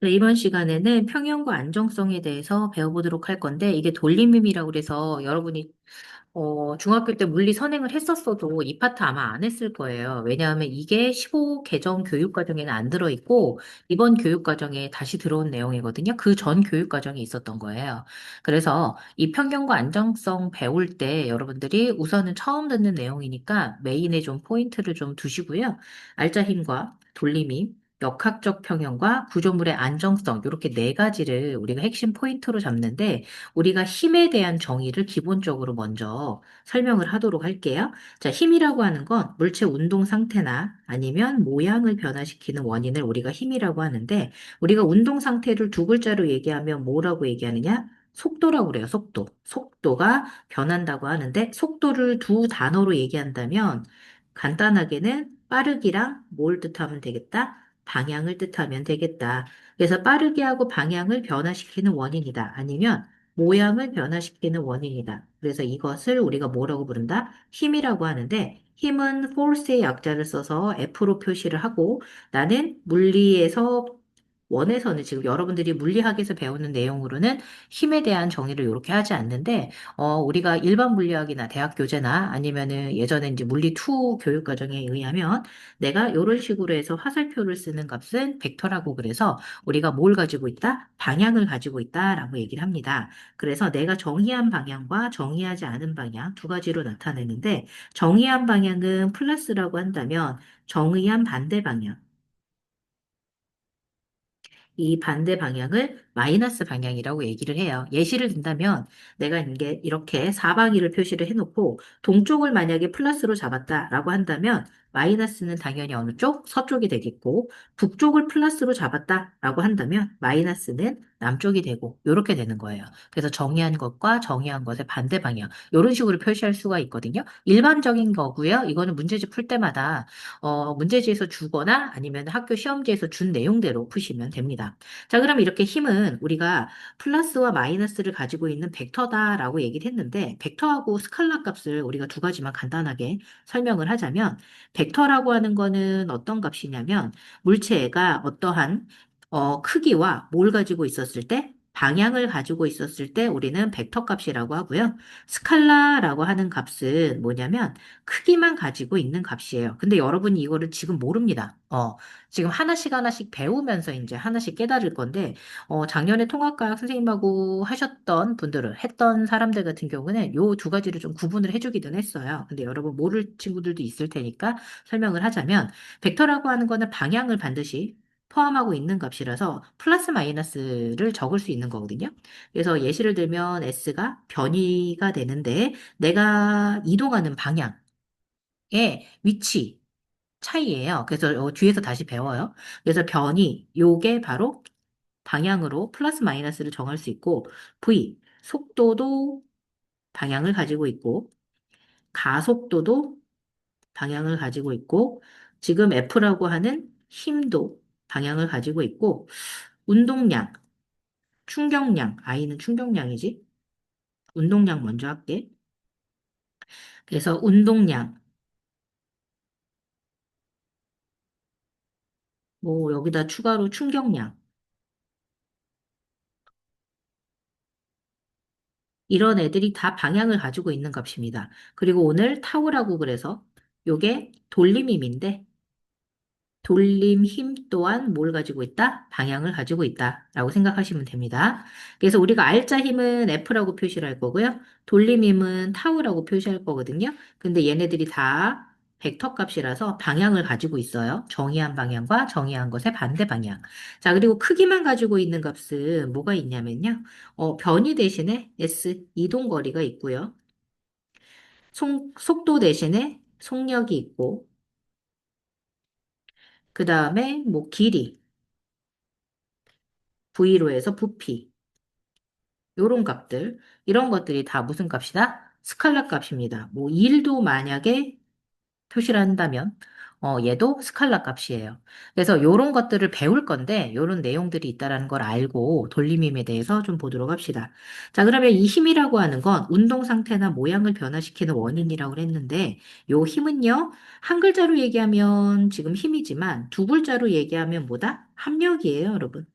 네, 이번 시간에는 평형과 안정성에 대해서 배워보도록 할 건데, 이게 돌림임이라고 그래서 여러분이 중학교 때 물리 선행을 했었어도 이 파트 아마 안 했을 거예요. 왜냐하면 이게 15 개정 교육과정에는 안 들어있고, 이번 교육과정에 다시 들어온 내용이거든요. 그 전 교육과정에 있었던 거예요. 그래서 이 평형과 안정성 배울 때 여러분들이 우선은 처음 듣는 내용이니까 메인에 좀 포인트를 좀 두시고요. 알짜힘과 돌림임, 역학적 평형과 구조물의 안정성, 이렇게 네 가지를 우리가 핵심 포인트로 잡는데, 우리가 힘에 대한 정의를 기본적으로 먼저 설명을 하도록 할게요. 자, 힘이라고 하는 건 물체 운동 상태나 아니면 모양을 변화시키는 원인을 우리가 힘이라고 하는데, 우리가 운동 상태를 두 글자로 얘기하면 뭐라고 얘기하느냐? 속도라고 그래요, 속도. 속도가 변한다고 하는데, 속도를 두 단어로 얘기한다면, 간단하게는 빠르기랑 뭘 뜻하면 되겠다? 방향을 뜻하면 되겠다. 그래서 빠르게 하고 방향을 변화시키는 원인이다. 아니면 모양을 변화시키는 원인이다. 그래서 이것을 우리가 뭐라고 부른다? 힘이라고 하는데, 힘은 force의 약자를 써서 F로 표시를 하고, 나는 물리에서 원에서는 지금 여러분들이 물리학에서 배우는 내용으로는 힘에 대한 정의를 이렇게 하지 않는데, 우리가 일반 물리학이나 대학 교재나 아니면은 예전에 이제 물리 2 교육 과정에 의하면 내가 이런 식으로 해서 화살표를 쓰는 값은 벡터라고 그래서 우리가 뭘 가지고 있다? 방향을 가지고 있다라고 얘기를 합니다. 그래서 내가 정의한 방향과 정의하지 않은 방향 두 가지로 나타내는데 정의한 방향은 플러스라고 한다면 정의한 반대 방향. 이 반대 방향을 마이너스 방향이라고 얘기를 해요. 예시를 든다면 내가 이게 이렇게 사방위를 표시를 해놓고 동쪽을 만약에 플러스로 잡았다라고 한다면 마이너스는 당연히 어느 쪽? 서쪽이 되겠고 북쪽을 플러스로 잡았다라고 한다면 마이너스는 남쪽이 되고 이렇게 되는 거예요. 그래서 정의한 것과 정의한 것의 반대 방향 이런 식으로 표시할 수가 있거든요. 일반적인 거고요. 이거는 문제집 풀 때마다 문제지에서 주거나 아니면 학교 시험지에서 준 내용대로 푸시면 됩니다. 자, 그럼 이렇게 힘은 우리가 플러스와 마이너스를 가지고 있는 벡터다라고 얘기를 했는데, 벡터하고 스칼라 값을 우리가 두 가지만 간단하게 설명을 하자면, 벡터라고 하는 거는 어떤 값이냐면, 물체가 어떠한 크기와 뭘 가지고 있었을 때, 방향을 가지고 있었을 때 우리는 벡터 값이라고 하고요. 스칼라라고 하는 값은 뭐냐면 크기만 가지고 있는 값이에요. 근데 여러분이 이거를 지금 모릅니다. 지금 하나씩 하나씩 배우면서 이제 하나씩 깨달을 건데, 작년에 통합과학 선생님하고 하셨던 분들을, 했던 사람들 같은 경우는 요 두 가지를 좀 구분을 해주기는 했어요. 근데 여러분 모를 친구들도 있을 테니까 설명을 하자면, 벡터라고 하는 거는 방향을 반드시 포함하고 있는 값이라서 플러스 마이너스를 적을 수 있는 거거든요. 그래서 예시를 들면 S가 변이가 되는데 내가 이동하는 방향의 위치 차이예요. 그래서 뒤에서 다시 배워요. 그래서 변이 요게 바로 방향으로 플러스 마이너스를 정할 수 있고 V 속도도 방향을 가지고 있고 가속도도 방향을 가지고 있고 지금 F라고 하는 힘도 방향을 가지고 있고 운동량, 충격량, I는 충격량이지. 운동량 먼저 할게. 그래서 운동량, 뭐 여기다 추가로 충격량 이런 애들이 다 방향을 가지고 있는 값입니다. 그리고 오늘 타우라고 그래서 요게 돌림힘인데 돌림 힘 또한 뭘 가지고 있다? 방향을 가지고 있다라고 생각하시면 됩니다. 그래서 우리가 알짜 힘은 F라고 표시를 할 거고요. 돌림 힘은 타우라고 표시할 거거든요. 근데 얘네들이 다 벡터 값이라서 방향을 가지고 있어요. 정의한 방향과 정의한 것의 반대 방향. 자, 그리고 크기만 가지고 있는 값은 뭐가 있냐면요. 변이 대신에 S, 이동 거리가 있고요. 속도 대신에 속력이 있고, 그 다음에 뭐 길이, V로 해서 부피, 요런 값들, 이런 것들이 다 무슨 값이다? 스칼라 값입니다. 뭐 1도 만약에 표시를 한다면 얘도 스칼라 값이에요. 그래서 요런 것들을 배울 건데 요런 내용들이 있다라는 걸 알고 돌림힘에 대해서 좀 보도록 합시다. 자, 그러면 이 힘이라고 하는 건 운동 상태나 모양을 변화시키는 원인이라고 했는데 요 힘은요. 한 글자로 얘기하면 지금 힘이지만 두 글자로 얘기하면 뭐다? 합력이에요, 여러분.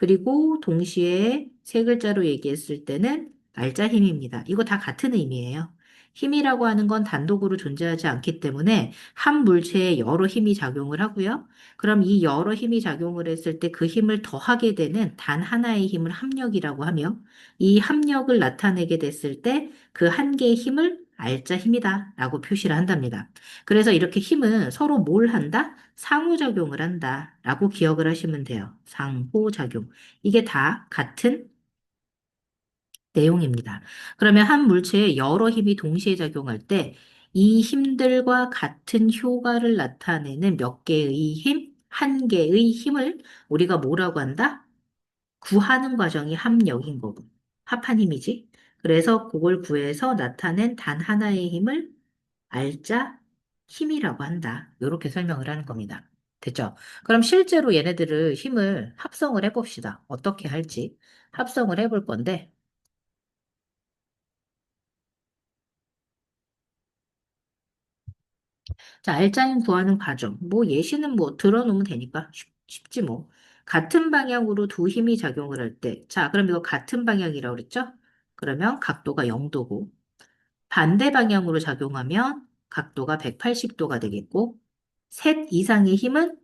그리고 동시에 세 글자로 얘기했을 때는 알자 힘입니다. 이거 다 같은 의미예요. 힘이라고 하는 건 단독으로 존재하지 않기 때문에 한 물체에 여러 힘이 작용을 하고요. 그럼 이 여러 힘이 작용을 했을 때 그 힘을 더하게 되는 단 하나의 힘을 합력이라고 하며 이 합력을 나타내게 됐을 때 그 한 개의 힘을 알자 힘이다 라고 표시를 한답니다. 그래서 이렇게 힘은 서로 뭘 한다? 상호작용을 한다 라고 기억을 하시면 돼요. 상호작용. 이게 다 같은 내용입니다. 그러면 한 물체에 여러 힘이 동시에 작용할 때 이 힘들과 같은 효과를 나타내는 몇 개의 힘, 한 개의 힘을 우리가 뭐라고 한다? 구하는 과정이 합력인 거고. 합한 힘이지. 그래서 그걸 구해서 나타낸 단 하나의 힘을 알자 힘이라고 한다. 이렇게 설명을 하는 겁니다. 됐죠? 그럼 실제로 얘네들을 힘을 합성을 해봅시다. 어떻게 할지 합성을 해볼 건데, 자, 알짜임 구하는 과정. 뭐 예시는 뭐 들어놓으면 되니까 쉽지 뭐. 같은 방향으로 두 힘이 작용을 할 때, 자, 그럼 이거 같은 방향이라고 그랬죠? 그러면 각도가 0도고, 반대 방향으로 작용하면 각도가 180도가 되겠고, 셋 이상의 힘은,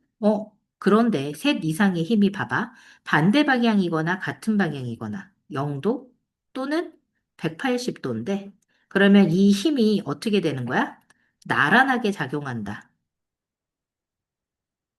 그런데 셋 이상의 힘이 봐봐. 반대 방향이거나 같은 방향이거나 0도 또는 180도인데, 그러면 이 힘이 어떻게 되는 거야? 나란하게 작용한다.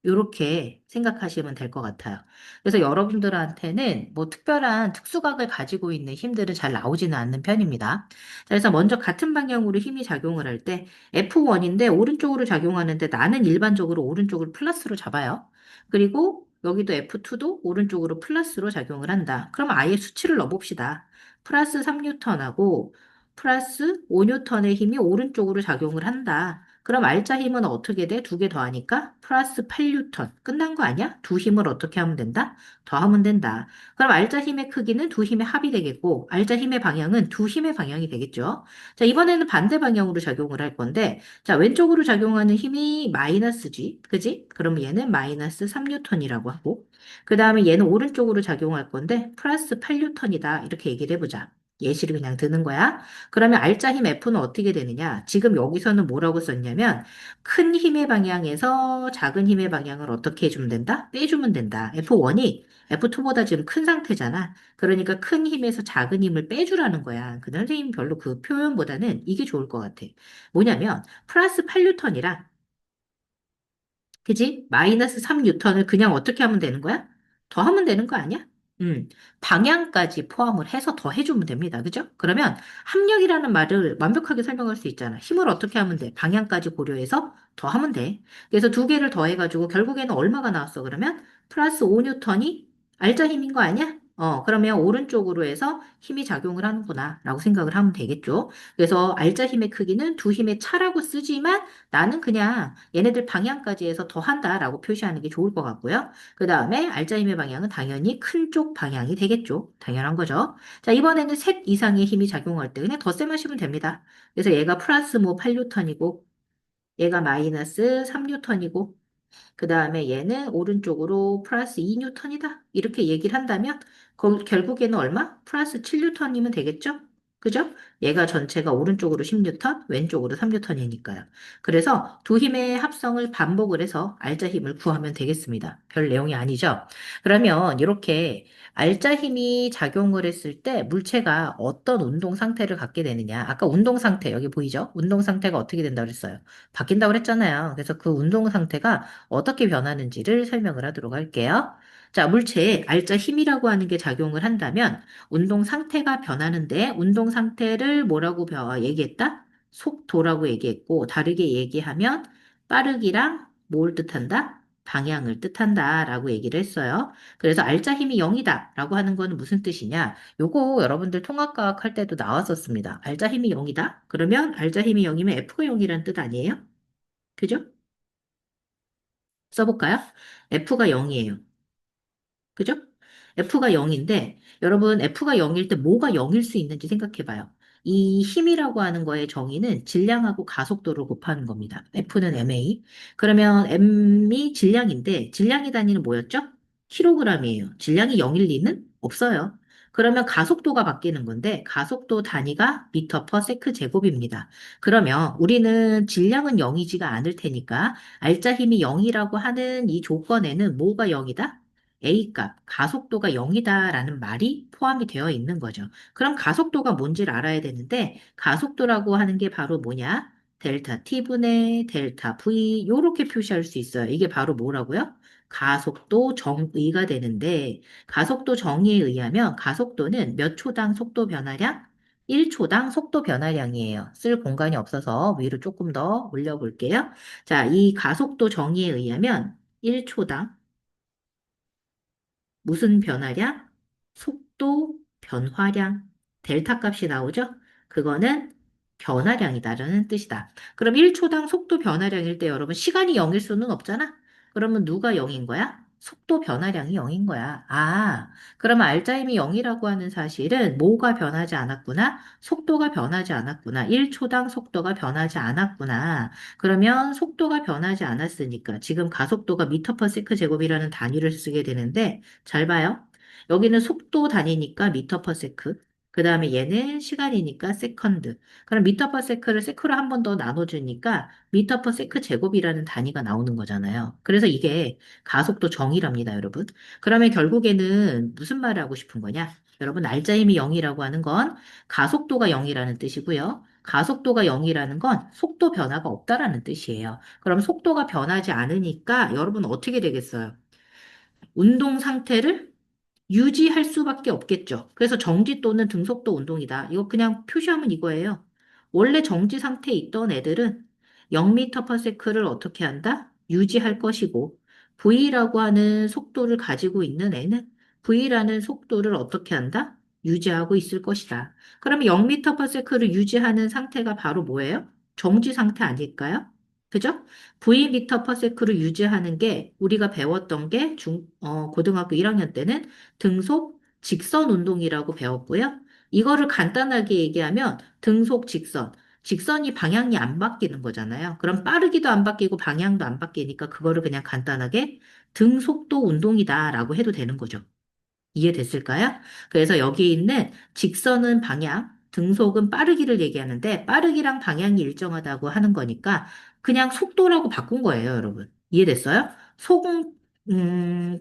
이렇게 생각하시면 될 것 같아요. 그래서 여러분들한테는 뭐 특별한 특수각을 가지고 있는 힘들은 잘 나오지는 않는 편입니다. 자, 그래서 먼저 같은 방향으로 힘이 작용을 할 때 F1인데 오른쪽으로 작용하는데 나는 일반적으로 오른쪽을 플러스로 잡아요. 그리고 여기도 F2도 오른쪽으로 플러스로 작용을 한다. 그럼 아예 수치를 넣어봅시다. 플러스 3N하고 플러스 5N의 힘이 오른쪽으로 작용을 한다. 그럼 알짜 힘은 어떻게 돼? 두 개 더하니까 플러스 8뉴턴. 끝난 거 아니야? 두 힘을 어떻게 하면 된다? 더하면 된다. 그럼 알짜 힘의 크기는 두 힘의 합이 되겠고, 알짜 힘의 방향은 두 힘의 방향이 되겠죠. 자, 이번에는 반대 방향으로 작용을 할 건데, 자, 왼쪽으로 작용하는 힘이 마이너스지. 그지? 그럼 얘는 마이너스 3뉴턴이라고 하고, 그 다음에 얘는 오른쪽으로 작용할 건데, 플러스 8뉴턴이다. 이렇게 얘기를 해보자. 예시를 그냥 드는 거야. 그러면 알짜 힘 F는 어떻게 되느냐? 지금 여기서는 뭐라고 썼냐면 큰 힘의 방향에서 작은 힘의 방향을 어떻게 해주면 된다? 빼주면 된다. F1이 F2보다 지금 큰 상태잖아. 그러니까 큰 힘에서 작은 힘을 빼주라는 거야. 그 선생님 별로 그 표현보다는 이게 좋을 것 같아. 뭐냐면 플러스 8뉴턴이라 그지? 마이너스 3뉴턴을 그냥 어떻게 하면 되는 거야? 더 하면 되는 거 아니야? 음, 방향까지 포함을 해서 더 해주면 됩니다. 그죠? 그러면 합력이라는 말을 완벽하게 설명할 수 있잖아. 힘을 어떻게 하면 돼? 방향까지 고려해서 더 하면 돼. 그래서 두 개를 더해가지고 결국에는 얼마가 나왔어? 그러면 플러스 5뉴턴이 알자 힘인 거 아니야? 그러면 오른쪽으로 해서 힘이 작용을 하는구나. 라고 생각을 하면 되겠죠. 그래서 알자 힘의 크기는 두 힘의 차라고 쓰지만 나는 그냥 얘네들 방향까지 해서 더한다라고 표시하는 게 좋을 것 같고요. 그 다음에 알짜힘의 방향은 당연히 큰 쪽 방향이 되겠죠. 당연한 거죠. 자, 이번에는 셋 이상의 힘이 작용할 때 그냥 덧셈 하시면 됩니다. 그래서 얘가 플러스 뭐 8뉴턴이고 얘가 마이너스 3뉴턴이고 그 다음에 얘는 오른쪽으로 플러스 2뉴턴이다. 이렇게 얘기를 한다면 결국에는 얼마? 플러스 7뉴턴이면 되겠죠? 그죠? 얘가 전체가 오른쪽으로 10뉴턴, 왼쪽으로 3뉴턴이니까요. 그래서 두 힘의 합성을 반복을 해서 알자 힘을 구하면 되겠습니다. 별 내용이 아니죠? 그러면 이렇게 알자 힘이 작용을 했을 때 물체가 어떤 운동 상태를 갖게 되느냐. 아까 운동 상태, 여기 보이죠? 운동 상태가 어떻게 된다고 그랬어요? 바뀐다고 그랬잖아요. 그래서 그 운동 상태가 어떻게 변하는지를 설명을 하도록 할게요. 자, 물체에 알자 힘이라고 하는 게 작용을 한다면 운동 상태가 변하는데 운동 상태를 뭐라고 얘기했다? 속도라고 얘기했고 다르게 얘기하면 빠르기랑 뭘 뜻한다? 방향을 뜻한다 라고 얘기를 했어요. 그래서 알자 힘이 0이다 라고 하는 거는 무슨 뜻이냐? 요거 여러분들 통합과학 할 때도 나왔었습니다. 알자 힘이 0이다? 그러면 알자 힘이 0이면 F가 0이라는 뜻 아니에요? 그죠? 써볼까요? F가 0이에요. 그죠? F가 0인데, 여러분, F가 0일 때 뭐가 0일 수 있는지 생각해 봐요. 이 힘이라고 하는 거의 정의는 질량하고 가속도를 곱하는 겁니다. F는 ma. 그러면 m이 질량인데, 질량의 단위는 뭐였죠? 킬로그램이에요. 질량이 0일 리는 없어요. 그러면 가속도가 바뀌는 건데 가속도 단위가 미터 퍼 세크 제곱입니다. 그러면 우리는 질량은 0이지가 않을 테니까 알짜 힘이 0이라고 하는 이 조건에는 뭐가 0이다? A 값, 가속도가 0이다라는 말이 포함이 되어 있는 거죠. 그럼 가속도가 뭔지를 알아야 되는데 가속도라고 하는 게 바로 뭐냐? 델타 T분의 델타 V 요렇게 표시할 수 있어요. 이게 바로 뭐라고요? 가속도 정의가 되는데 가속도 정의에 의하면 가속도는 몇 초당 속도 변화량? 1초당 속도 변화량이에요. 쓸 공간이 없어서 위로 조금 더 올려볼게요. 자, 이 가속도 정의에 의하면 1초당 무슨 변화량? 속도 변화량. 델타 값이 나오죠? 그거는 변화량이다라는 뜻이다. 그럼 1초당 속도 변화량일 때 여러분 시간이 0일 수는 없잖아? 그러면 누가 0인 거야? 속도 변화량이 0인 거야. 아, 그러면 알짜임이 0이라고 하는 사실은 뭐가 변하지 않았구나? 속도가 변하지 않았구나. 1초당 속도가 변하지 않았구나. 그러면 속도가 변하지 않았으니까 지금 가속도가 미터 퍼 세크 제곱이라는 단위를 쓰게 되는데 잘 봐요. 여기는 속도 단위니까 미터 퍼 세크. 그 다음에 얘는 시간이니까 세컨드. 그럼 미터 퍼 세크를 세크로 한 번 더 나눠주니까 미터 퍼 세크 제곱이라는 단위가 나오는 거잖아요. 그래서 이게 가속도 정의랍니다, 여러분. 그러면 결국에는 무슨 말을 하고 싶은 거냐? 여러분, 알짜임이 0이라고 하는 건 가속도가 0이라는 뜻이고요. 가속도가 0이라는 건 속도 변화가 없다라는 뜻이에요. 그럼 속도가 변하지 않으니까 여러분 어떻게 되겠어요? 운동 상태를 유지할 수밖에 없겠죠. 그래서 정지 또는 등속도 운동이다. 이거 그냥 표시하면 이거예요. 원래 정지 상태에 있던 애들은 0m per sec를 어떻게 한다? 유지할 것이고, V라고 하는 속도를 가지고 있는 애는 V라는 속도를 어떻게 한다? 유지하고 있을 것이다. 그러면 0m per sec를 유지하는 상태가 바로 뭐예요? 정지 상태 아닐까요? 그죠? V미터 퍼 세크를 유지하는 게 우리가 배웠던 게 고등학교 1학년 때는 등속 직선 운동이라고 배웠고요. 이거를 간단하게 얘기하면 등속 직선. 직선이 방향이 안 바뀌는 거잖아요. 그럼 빠르기도 안 바뀌고 방향도 안 바뀌니까 그거를 그냥 간단하게 등속도 운동이다라고 해도 되는 거죠. 이해됐을까요? 그래서 여기 있는 직선은 방향, 등속은 빠르기를 얘기하는데 빠르기랑 방향이 일정하다고 하는 거니까 그냥 속도라고 바꾼 거예요, 여러분. 이해됐어요? 음,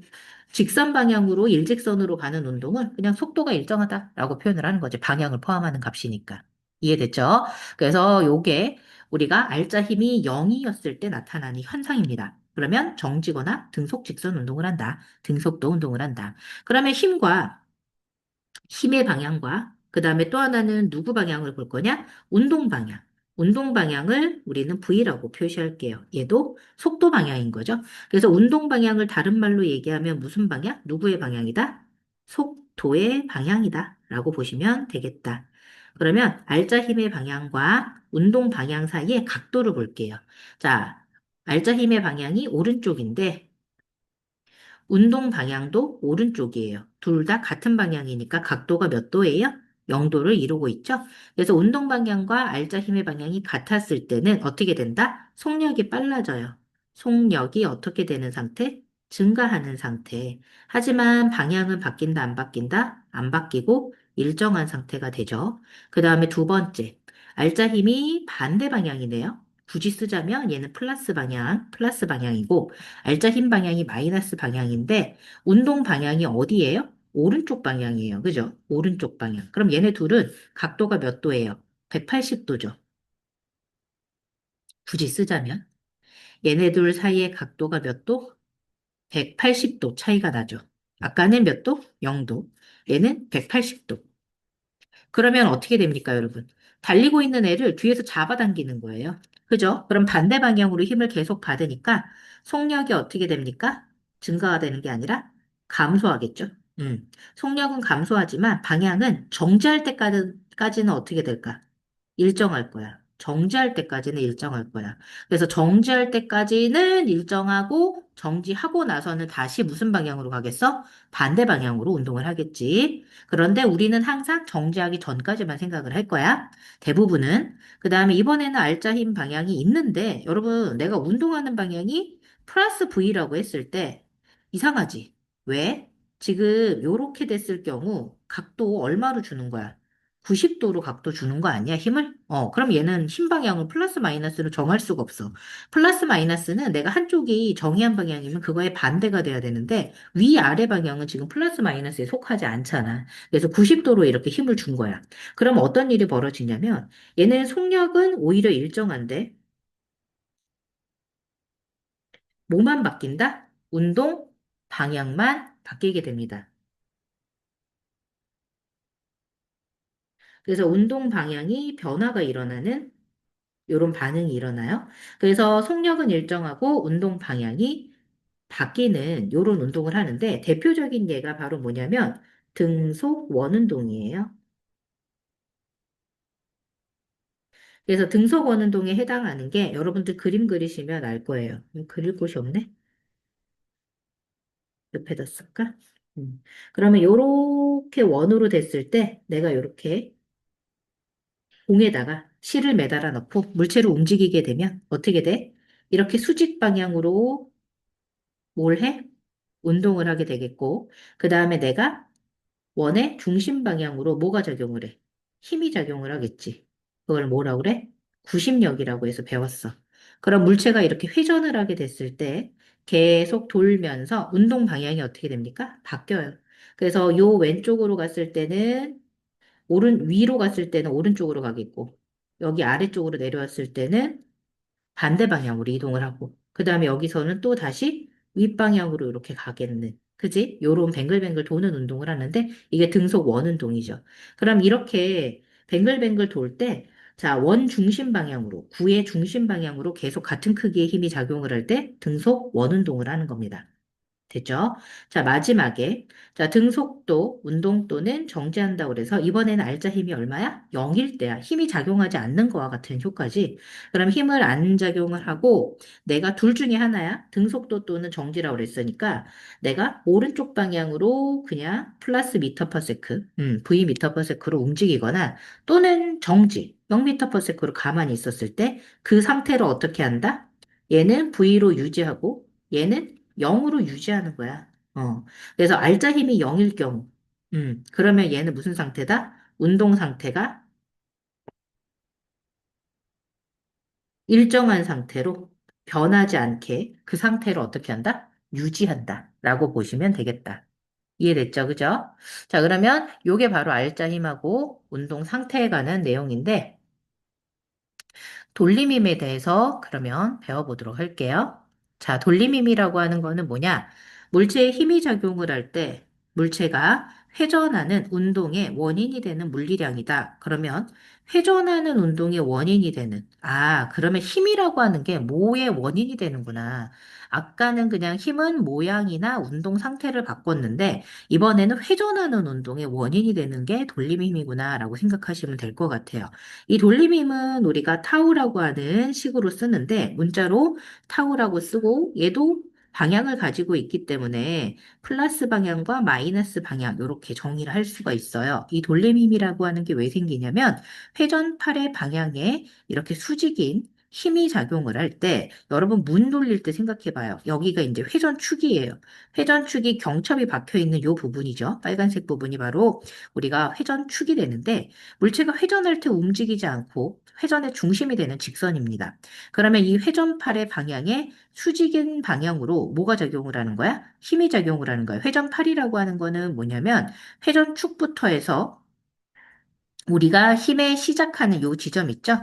직선 방향으로 일직선으로 가는 운동은 그냥 속도가 일정하다라고 표현을 하는 거죠. 방향을 포함하는 값이니까. 이해됐죠? 그래서 요게 우리가 알짜 힘이 0이었을 때 나타나는 현상입니다. 그러면 정지거나 등속 직선 운동을 한다. 등속도 운동을 한다. 그러면 힘의 방향과 그 다음에 또 하나는 누구 방향을 볼 거냐? 운동 방향. 운동 방향을 우리는 V라고 표시할게요. 얘도 속도 방향인 거죠. 그래서 운동 방향을 다른 말로 얘기하면 무슨 방향? 누구의 방향이다? 속도의 방향이다. 라고 보시면 되겠다. 그러면 알짜 힘의 방향과 운동 방향 사이의 각도를 볼게요. 자, 알짜 힘의 방향이 오른쪽인데 운동 방향도 오른쪽이에요. 둘 다 같은 방향이니까 각도가 몇 도예요? 0도를 이루고 있죠? 그래서 운동 방향과 알짜 힘의 방향이 같았을 때는 어떻게 된다? 속력이 빨라져요. 속력이 어떻게 되는 상태? 증가하는 상태. 하지만 방향은 바뀐다, 안 바뀐다? 안 바뀌고 일정한 상태가 되죠. 그 다음에 두 번째. 알짜 힘이 반대 방향이네요. 굳이 쓰자면 얘는 플러스 방향이고, 알짜 힘 방향이 마이너스 방향인데 운동 방향이 어디예요? 오른쪽 방향이에요. 그죠? 오른쪽 방향. 그럼 얘네 둘은 각도가 몇 도예요? 180도죠. 굳이 쓰자면. 얘네 둘 사이의 각도가 몇 도? 180도 차이가 나죠. 아까는 몇 도? 0도. 얘는 180도. 그러면 어떻게 됩니까, 여러분? 달리고 있는 애를 뒤에서 잡아당기는 거예요. 그죠? 그럼 반대 방향으로 힘을 계속 받으니까 속력이 어떻게 됩니까? 증가가 되는 게 아니라 감소하겠죠? 속력은 감소하지만 방향은 정지할 때까지는 어떻게 될까? 일정할 거야. 정지할 때까지는 일정할 거야. 그래서 정지할 때까지는 일정하고 정지하고 나서는 다시 무슨 방향으로 가겠어? 반대 방향으로 운동을 하겠지. 그런데 우리는 항상 정지하기 전까지만 생각을 할 거야. 대부분은. 그 다음에 이번에는 알짜 힘 방향이 있는데 여러분 내가 운동하는 방향이 플러스 V라고 했을 때 이상하지? 왜? 지금 요렇게 됐을 경우 각도 얼마로 주는 거야? 90도로 각도 주는 거 아니야, 힘을? 그럼 얘는 힘 방향을 플러스 마이너스로 정할 수가 없어. 플러스 마이너스는 내가 한쪽이 정의한 방향이면 그거에 반대가 돼야 되는데 위아래 방향은 지금 플러스 마이너스에 속하지 않잖아. 그래서 90도로 이렇게 힘을 준 거야. 그럼 어떤 일이 벌어지냐면 얘는 속력은 오히려 일정한데 뭐만 바뀐다? 운동 방향만 바뀌게 됩니다. 그래서 운동 방향이 변화가 일어나는 이런 반응이 일어나요. 그래서 속력은 일정하고 운동 방향이 바뀌는 이런 운동을 하는데 대표적인 예가 바로 뭐냐면 등속 원운동이에요. 그래서 등속 원운동에 해당하는 게 여러분들 그림 그리시면 알 거예요. 그릴 곳이 없네? 옆에다 쓸까? 그러면 이렇게 원으로 됐을 때 내가 이렇게 공에다가 실을 매달아 놓고 물체를 움직이게 되면 어떻게 돼? 이렇게 수직 방향으로 뭘 해? 운동을 하게 되겠고, 그 다음에 내가 원의 중심 방향으로 뭐가 작용을 해? 힘이 작용을 하겠지. 그걸 뭐라 그래? 구심력이라고 해서 배웠어. 그럼 물체가 이렇게 회전을 하게 됐을 때 계속 돌면서 운동 방향이 어떻게 됩니까? 바뀌어요. 그래서 요 왼쪽으로 갔을 때는 위로 갔을 때는 오른쪽으로 가겠고, 여기 아래쪽으로 내려왔을 때는 반대 방향으로 이동을 하고, 그 다음에 여기서는 또 다시 윗방향으로 이렇게 가겠는, 그지? 요런 뱅글뱅글 도는 운동을 하는데, 이게 등속 원 운동이죠. 그럼 이렇게 뱅글뱅글 돌 때, 자, 원 중심 방향으로, 구의 중심 방향으로 계속 같은 크기의 힘이 작용을 할 때 등속 원 운동을 하는 겁니다. 됐죠? 자, 마지막에. 자, 등속도, 운동도는 정지한다고 그래서 이번에는 알짜 힘이 얼마야? 0일 때야. 힘이 작용하지 않는 거와 같은 효과지. 그럼 힘을 안 작용을 하고 내가 둘 중에 하나야. 등속도 또는 정지라고 그랬으니까 내가 오른쪽 방향으로 그냥 플러스 미터 퍼 세크, V 미터 퍼 세크로 움직이거나 또는 정지, 0 미터 퍼 세크로 가만히 있었을 때 그 상태로 어떻게 한다? 얘는 V로 유지하고 얘는 0으로 유지하는 거야. 그래서 알짜 힘이 0일 경우, 그러면 얘는 무슨 상태다? 운동 상태가 일정한 상태로 변하지 않게 그 상태를 어떻게 한다? 유지한다. 라고 보시면 되겠다. 이해됐죠? 그죠? 자, 그러면 요게 바로 알짜 힘하고 운동 상태에 관한 내용인데, 돌림힘에 대해서 그러면 배워보도록 할게요. 자, 돌림힘이라고 하는 거는 뭐냐? 물체에 힘이 작용을 할 때 물체가 회전하는 운동의 원인이 되는 물리량이다. 그러면 회전하는 운동의 원인이 되는, 그러면 힘이라고 하는 게 뭐의 원인이 되는구나. 아까는 그냥 힘은 모양이나 운동 상태를 바꿨는데 이번에는 회전하는 운동의 원인이 되는 게 돌림힘이구나라고 생각하시면 될 것 같아요. 이 돌림힘은 우리가 타우라고 하는 식으로 쓰는데 문자로 타우라고 쓰고 얘도 방향을 가지고 있기 때문에 플러스 방향과 마이너스 방향 이렇게 정의를 할 수가 있어요. 이 돌림힘이라고 하는 게 왜 생기냐면 회전팔의 방향에 이렇게 수직인 힘이 작용을 할 때 여러분 문 돌릴 때 생각해 봐요. 여기가 이제 회전축이에요. 회전축이 경첩이 박혀 있는 이 부분이죠. 빨간색 부분이 바로 우리가 회전축이 되는데 물체가 회전할 때 움직이지 않고 회전의 중심이 되는 직선입니다. 그러면 이 회전팔의 방향에 수직인 방향으로 뭐가 작용을 하는 거야? 힘이 작용을 하는 거야. 회전팔이라고 하는 거는 뭐냐면 회전축부터 해서 우리가 힘의 시작하는 요 지점 있죠?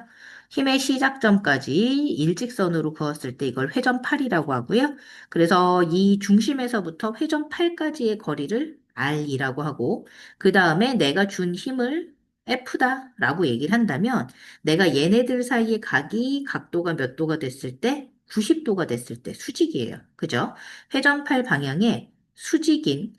힘의 시작점까지 일직선으로 그었을 때 이걸 회전팔이라고 하고요. 그래서 이 중심에서부터 회전팔까지의 거리를 R이라고 하고, 그 다음에 내가 준 힘을 F다라고 얘기를 한다면, 내가 얘네들 사이의 각이 각도가 몇 도가 됐을 때? 90도가 됐을 때 수직이에요. 그죠? 회전팔 방향에 수직인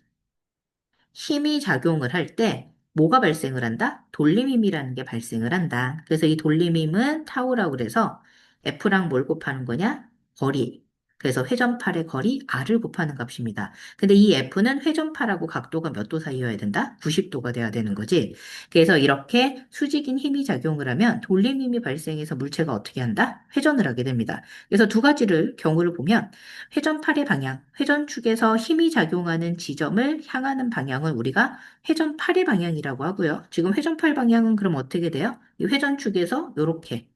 힘이 작용을 할 때 뭐가 발생을 한다? 돌림힘이라는 게 발생을 한다. 그래서 이 돌림힘은 타우라고 그래서 F랑 뭘 곱하는 거냐? 거리. 그래서 회전팔의 거리 R을 곱하는 값입니다. 근데 이 F는 회전팔하고 각도가 몇 도 사이여야 된다? 90도가 돼야 되는 거지. 그래서 이렇게 수직인 힘이 작용을 하면 돌림힘이 발생해서 물체가 어떻게 한다? 회전을 하게 됩니다. 그래서 두 가지를 경우를 보면 회전팔의 방향, 회전축에서 힘이 작용하는 지점을 향하는 방향을 우리가 회전팔의 방향이라고 하고요. 지금 회전팔 방향은 그럼 어떻게 돼요? 이 회전축에서 이렇게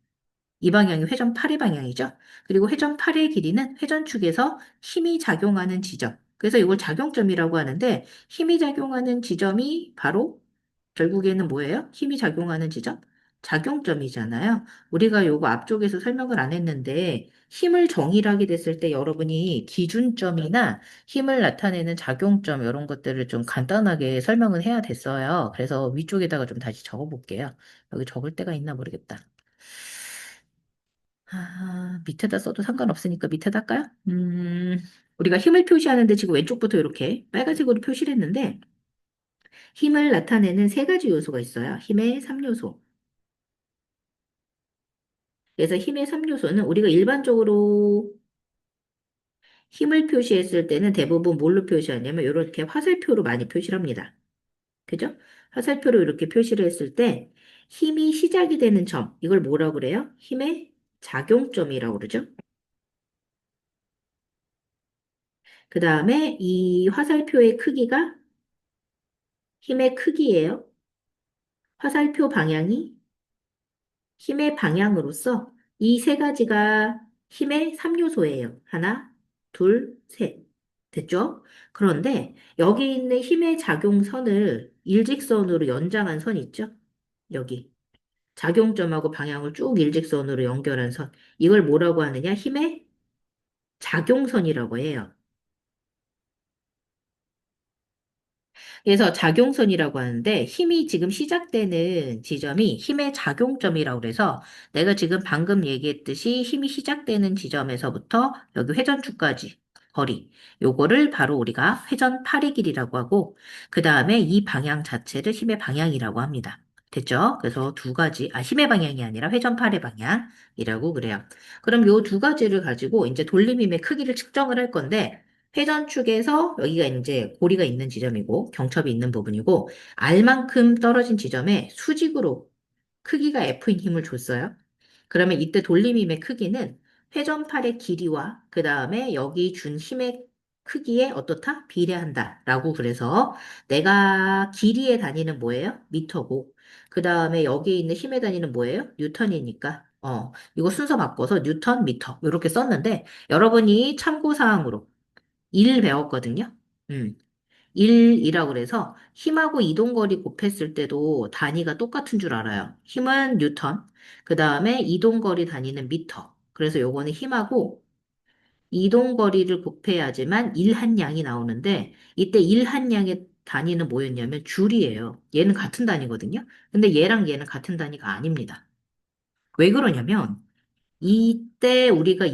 이 방향이 회전 8의 방향이죠. 그리고 회전 8의 길이는 회전축에서 힘이 작용하는 지점. 그래서 이걸 작용점이라고 하는데 힘이 작용하는 지점이 바로 결국에는 뭐예요? 힘이 작용하는 지점? 작용점이잖아요. 우리가 요거 앞쪽에서 설명을 안 했는데 힘을 정의하게 됐을 때 여러분이 기준점이나 힘을 나타내는 작용점 이런 것들을 좀 간단하게 설명을 해야 됐어요. 그래서 위쪽에다가 좀 다시 적어 볼게요. 여기 적을 데가 있나 모르겠다. 밑에다 써도 상관없으니까 밑에다 할까요? 우리가 힘을 표시하는데 지금 왼쪽부터 이렇게 빨간색으로 표시를 했는데 힘을 나타내는 세 가지 요소가 있어요. 힘의 3요소. 그래서 힘의 3요소는 우리가 일반적으로 힘을 표시했을 때는 대부분 뭘로 표시하냐면 이렇게 화살표로 많이 표시를 합니다. 그죠? 화살표로 이렇게 표시를 했을 때 힘이 시작이 되는 점, 이걸 뭐라고 그래요? 힘의 작용점이라고 그러죠? 그 다음에 이 화살표의 크기가 힘의 크기예요. 화살표 방향이 힘의 방향으로서 이 세 가지가 힘의 3요소예요. 하나, 둘, 셋. 됐죠? 그런데 여기 있는 힘의 작용선을 일직선으로 연장한 선 있죠? 여기. 작용점하고 방향을 쭉 일직선으로 연결한 선. 이걸 뭐라고 하느냐? 힘의 작용선이라고 해요. 그래서 작용선이라고 하는데 힘이 지금 시작되는 지점이 힘의 작용점이라고 그래서 내가 지금 방금 얘기했듯이 힘이 시작되는 지점에서부터 여기 회전축까지 거리 요거를 바로 우리가 회전 8의 길이라고 하고 그 다음에 이 방향 자체를 힘의 방향이라고 합니다. 됐죠? 그래서 두 가지, 힘의 방향이 아니라 회전 8의 방향이라고 그래요. 그럼 요 두 가지를 가지고 이제 돌림힘의 크기를 측정을 할 건데 회전축에서 여기가 이제 고리가 있는 지점이고 경첩이 있는 부분이고 R만큼 떨어진 지점에 수직으로 크기가 F인 힘을 줬어요. 그러면 이때 돌림힘의 크기는 회전팔의 길이와 그 다음에 여기 준 힘의 크기에 어떻다? 비례한다. 라고 그래서 내가 길이에 단위는 뭐예요? 미터고 그 다음에 여기 있는 힘에 단위는 뭐예요? 뉴턴이니까 이거 순서 바꿔서 뉴턴, 미터 이렇게 썼는데 여러분이 참고사항으로 1 배웠거든요. 음. 1이라고 그래서 힘하고 이동거리 곱했을 때도 단위가 똑같은 줄 알아요. 힘은 뉴턴, 그 다음에 이동거리 단위는 미터. 그래서 요거는 힘하고 이동거리를 곱해야지만 1한 양이 나오는데 이때 1한 양의 단위는 뭐였냐면 줄이에요. 얘는 같은 단위거든요. 근데 얘랑 얘는 같은 단위가 아닙니다. 왜 그러냐면 이때 우리가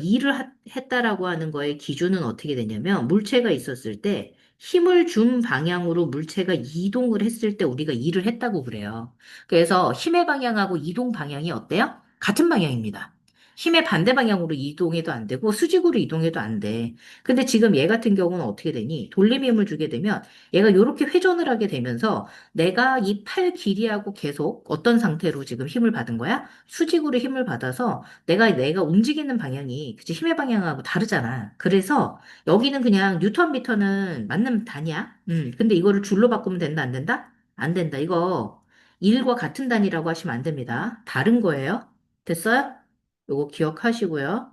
했다라고 하는 거의 기준은 어떻게 되냐면 물체가 있었을 때 힘을 준 방향으로 물체가 이동을 했을 때 우리가 일을 했다고 그래요. 그래서 힘의 방향하고 이동 방향이 어때요? 같은 방향입니다. 힘의 반대 방향으로 이동해도 안 되고 수직으로 이동해도 안 돼. 근데 지금 얘 같은 경우는 어떻게 되니? 돌림힘을 주게 되면 얘가 이렇게 회전을 하게 되면서 내가 이 팔 길이하고 계속 어떤 상태로 지금 힘을 받은 거야? 수직으로 힘을 받아서 내가 움직이는 방향이 그치 힘의 방향하고 다르잖아. 그래서 여기는 그냥 뉴턴 미터는 맞는 단위야. 근데 이거를 줄로 바꾸면 된다, 안 된다? 안 된다. 이거 1과 같은 단위라고 하시면 안 됩니다. 다른 거예요. 됐어요? 요거 기억하시고요.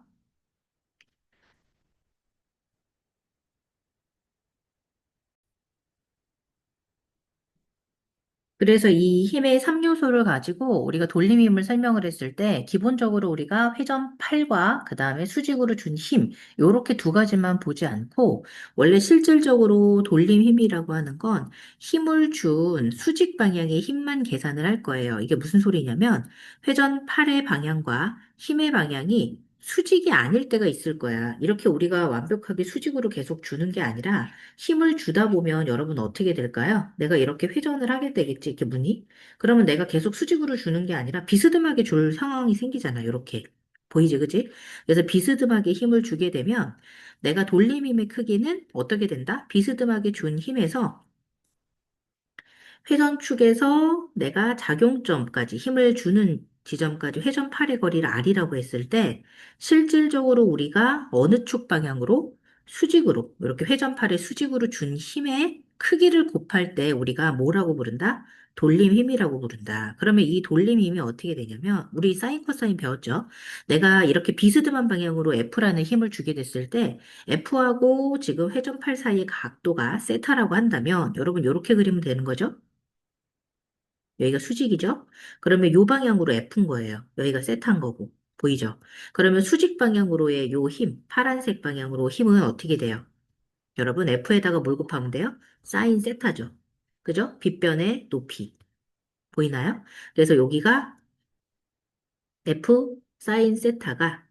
그래서 이 힘의 3요소를 가지고 우리가 돌림힘을 설명을 했을 때 기본적으로 우리가 회전 팔과 그 다음에 수직으로 준 힘, 요렇게 두 가지만 보지 않고 원래 실질적으로 돌림힘이라고 하는 건 힘을 준 수직 방향의 힘만 계산을 할 거예요. 이게 무슨 소리냐면 회전 팔의 방향과 힘의 방향이 수직이 아닐 때가 있을 거야. 이렇게 우리가 완벽하게 수직으로 계속 주는 게 아니라 힘을 주다 보면 여러분 어떻게 될까요? 내가 이렇게 회전을 하게 되겠지, 이렇게 문이. 그러면 내가 계속 수직으로 주는 게 아니라 비스듬하게 줄 상황이 생기잖아요, 이렇게. 보이지, 그지? 그래서 비스듬하게 힘을 주게 되면 내가 돌림힘의 크기는 어떻게 된다? 비스듬하게 준 힘에서 회전축에서 내가 작용점까지 힘을 주는 지점까지 회전팔의 거리를 R이라고 했을 때 실질적으로 우리가 어느 축 방향으로 수직으로 이렇게 회전팔의 수직으로 준 힘의 크기를 곱할 때 우리가 뭐라고 부른다? 돌림 힘이라고 부른다. 그러면 이 돌림 힘이 어떻게 되냐면 우리 사인 코사인 배웠죠? 내가 이렇게 비스듬한 방향으로 F라는 힘을 주게 됐을 때 F하고 지금 회전팔 사이의 각도가 세타라고 한다면 여러분 이렇게 그리면 되는 거죠? 여기가 수직이죠? 그러면 요 방향으로 F인 거예요. 여기가 세타인 거고. 보이죠? 그러면 수직 방향으로의 요 힘, 파란색 방향으로 힘은 어떻게 돼요? 여러분, F에다가 뭘 곱하면 돼요? 사인 세타죠. 그죠? 빗변의 높이. 보이나요? 그래서 여기가 F 사인 세타가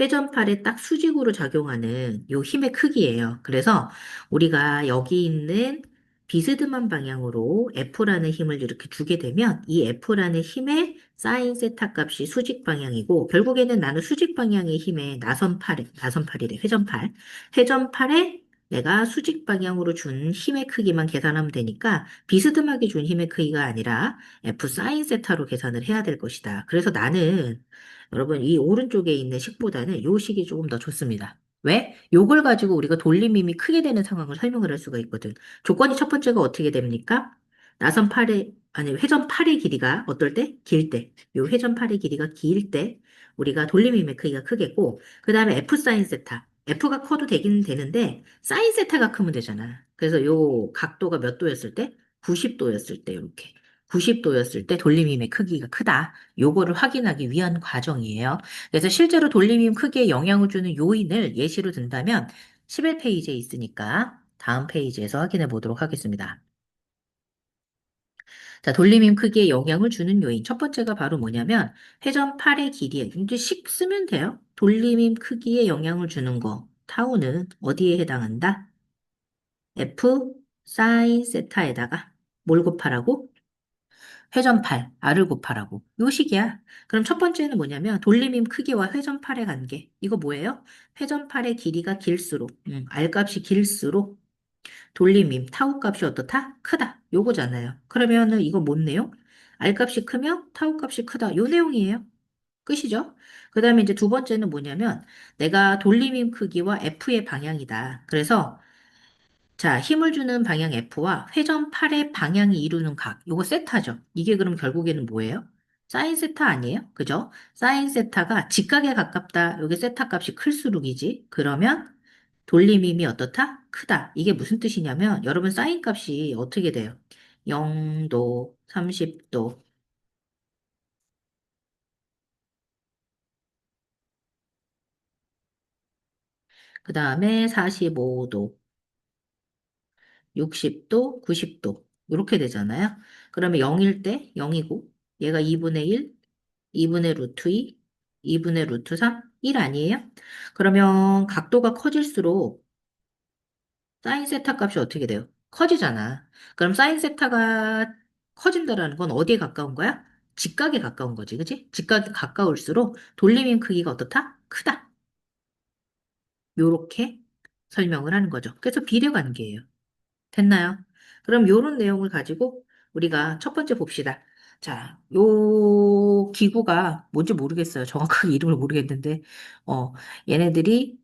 회전팔에 딱 수직으로 작용하는 요 힘의 크기예요. 그래서 우리가 여기 있는 비스듬한 방향으로 F라는 힘을 이렇게 주게 되면 이 F라는 힘의 사인 세타 값이 수직 방향이고 결국에는 나는 수직 방향의 힘에 나선팔이래, 회전팔. 회전팔에 내가 수직 방향으로 준 힘의 크기만 계산하면 되니까 비스듬하게 준 힘의 크기가 아니라 F 사인 세타로 계산을 해야 될 것이다. 그래서 나는 여러분, 이 오른쪽에 있는 식보다는 요 식이 조금 더 좋습니다. 왜? 요걸 가지고 우리가 돌림힘이 크게 되는 상황을 설명을 할 수가 있거든. 조건이 첫 번째가 어떻게 됩니까? 나선 팔의, 아니, 회전 팔의 길이가 어떨 때? 길 때. 요 회전 팔의 길이가 길 때, 우리가 돌림힘의 크기가 크겠고, 그 다음에 F 사인 세타. F가 커도 되긴 되는데, 사인 세타가 크면 되잖아. 그래서 요 각도가 몇 도였을 때? 90도였을 때, 이렇게. 90도였을 때 돌림힘의 크기가 크다. 요거를 확인하기 위한 과정이에요. 그래서 실제로 돌림힘 크기에 영향을 주는 요인을 예시로 든다면 11페이지에 있으니까 다음 페이지에서 확인해 보도록 하겠습니다. 자, 돌림힘 크기에 영향을 주는 요인. 첫 번째가 바로 뭐냐면 회전 팔의 길이에 이제 식 쓰면 돼요. 돌림힘 크기에 영향을 주는 거. 타우는 어디에 해당한다? F 사인 세타에다가 뭘 곱하라고? 회전팔, R을 곱하라고. 요 식이야. 그럼 첫 번째는 뭐냐면 돌림힘 크기와 회전팔의 관계. 이거 뭐예요? 회전팔의 길이가 길수록, R 값이 길수록 돌림힘, 타우 값이 어떻다? 크다. 요거잖아요. 그러면은 이거 뭔 내용? R 값이 크면 타우 값이 크다. 요 내용이에요. 끝이죠? 그 다음에 이제 두 번째는 뭐냐면 내가 돌림힘 크기와 F의 방향이다. 그래서 자, 힘을 주는 방향 F와 회전 팔의 방향이 이루는 각, 요거 세타죠. 이게 그럼 결국에는 뭐예요? 사인 세타 아니에요? 그죠? 사인 세타가 직각에 가깝다. 요게 세타 값이 클수록이지. 그러면 돌림힘이 어떻다? 크다. 이게 무슨 뜻이냐면 여러분 사인 값이 어떻게 돼요? 0도, 30도, 그 다음에 45도, 60도, 90도. 이렇게 되잖아요. 그러면 0일 때 0이고 얘가 2분의 1, 2분의 루트 2, 2분의 루트 3, 1 아니에요? 그러면 각도가 커질수록 사인 세타 값이 어떻게 돼요? 커지잖아. 그럼 사인 세타가 커진다라는 건 어디에 가까운 거야? 직각에 가까운 거지, 그치? 직각에 가까울수록 돌림인 크기가 어떻다? 크다. 요렇게 설명을 하는 거죠. 그래서 비례관계예요. 됐나요? 그럼 요런 내용을 가지고 우리가 첫 번째 봅시다. 자, 요 기구가 뭔지 모르겠어요. 정확하게 이름을 모르겠는데, 어, 얘네들이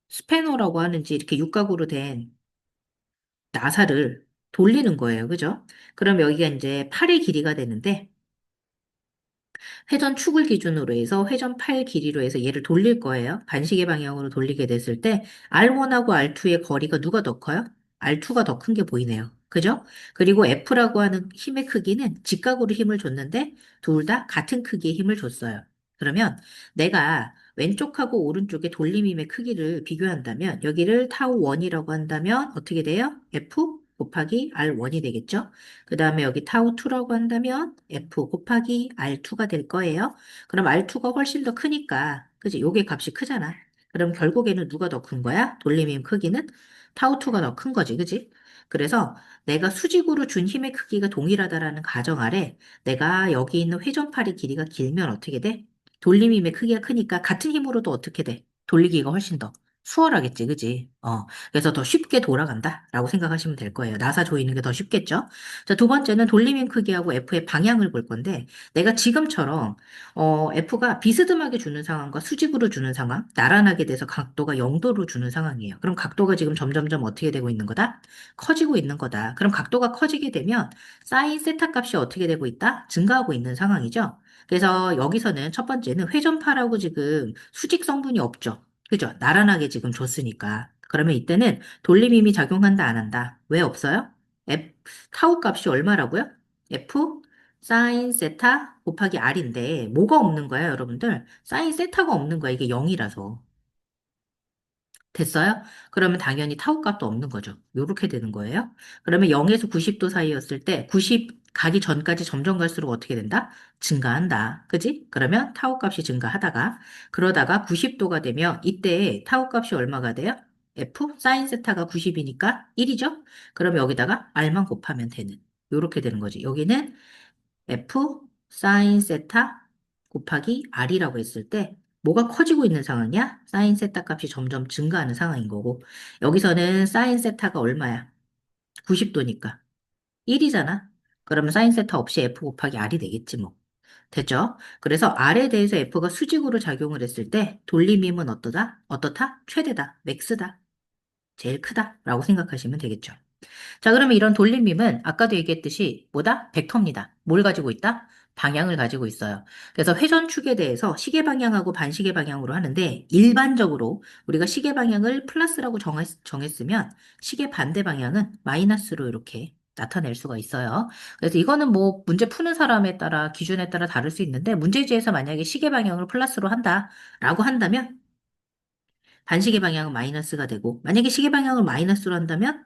스패너라고 하는지 이렇게 육각으로 된 나사를 돌리는 거예요. 그죠? 그럼 여기가 이제 팔의 길이가 되는데, 회전 축을 기준으로 해서 회전 팔 길이로 해서 얘를 돌릴 거예요. 반시계 방향으로 돌리게 됐을 때 R1하고 R2의 거리가 누가 더 커요? R2가 더 큰 게 보이네요. 그죠? 그리고 F라고 하는 힘의 크기는 직각으로 힘을 줬는데 둘 다 같은 크기의 힘을 줬어요. 그러면 내가 왼쪽하고 오른쪽의 돌림힘의 크기를 비교한다면 여기를 타우 1이라고 한다면 어떻게 돼요? F 곱하기 R1이 되겠죠? 그 다음에 여기 타우 2라고 한다면 F 곱하기 R2가 될 거예요. 그럼 R2가 훨씬 더 크니까, 그지? 요게 값이 크잖아. 그럼 결국에는 누가 더 큰 거야? 돌림힘 크기는 타우 2가 더 큰 거지, 그지? 그래서 내가 수직으로 준 힘의 크기가 동일하다라는 가정 아래 내가 여기 있는 회전팔의 길이가 길면 어떻게 돼? 돌림힘의 크기가 크니까 같은 힘으로도 어떻게 돼? 돌리기가 훨씬 더 수월하겠지, 그지? 그래서 더 쉽게 돌아간다라고 생각하시면 될 거예요. 나사 조이는 게 더 쉽겠죠? 자, 두 번째는 돌림힘 크기하고 F의 방향을 볼 건데, 내가 지금처럼, F가 비스듬하게 주는 상황과 수직으로 주는 상황, 나란하게 돼서 각도가 0도로 주는 상황이에요. 그럼 각도가 지금 점점점 어떻게 되고 있는 거다? 커지고 있는 거다. 그럼 각도가 커지게 되면 사인 세타 값이 어떻게 되고 있다? 증가하고 있는 상황이죠? 그래서 여기서는 첫 번째는 회전파라고 지금 수직 성분이 없죠. 그죠? 나란하게 지금 줬으니까. 그러면 이때는 돌림힘이 작용한다, 안 한다? 왜 없어요? F, 타우 값이 얼마라고요? F 사인 세타 곱하기 R인데 뭐가 없는 거예요, 여러분들? 사인 세타가 없는 거야. 이게 0이라서. 됐어요? 그러면 당연히 타우 값도 없는 거죠. 요렇게 되는 거예요. 그러면 0에서 90도 사이였을 때 90 가기 전까지 점점 갈수록 어떻게 된다? 증가한다. 그지? 그러면 타우 값이 증가하다가 그러다가 90도가 되면 이때 타우 값이 얼마가 돼요? F 사인 세타가 90이니까 1이죠? 그럼 여기다가 R만 곱하면 되는. 요렇게 되는 거지. 여기는 F 사인 세타 곱하기 R이라고 했을 때 뭐가 커지고 있는 상황이야? 사인 세타 값이 점점 증가하는 상황인 거고 여기서는 사인 세타가 얼마야? 90도니까 1이잖아. 그러면 사인 세타 없이 F 곱하기 R이 되겠지 뭐. 됐죠? 그래서 R에 대해서 F가 수직으로 작용을 했을 때 돌림힘은 어떠다? 어떻다? 최대다. 맥스다. 제일 크다라고 생각하시면 되겠죠. 자, 그러면 이런 돌림빔은 아까도 얘기했듯이 뭐다? 벡터입니다. 뭘 가지고 있다? 방향을 가지고 있어요. 그래서 회전축에 대해서 시계 방향하고 반시계 방향으로 하는데 일반적으로 우리가 시계 방향을 플러스라고 정했으면 시계 반대 방향은 마이너스로 이렇게 나타낼 수가 있어요. 그래서 이거는 뭐 문제 푸는 사람에 따라 기준에 따라 다를 수 있는데 문제지에서 만약에 시계 방향을 플러스로 한다라고 한다면 반시계 방향은 마이너스가 되고 만약에 시계 방향을 마이너스로 한다면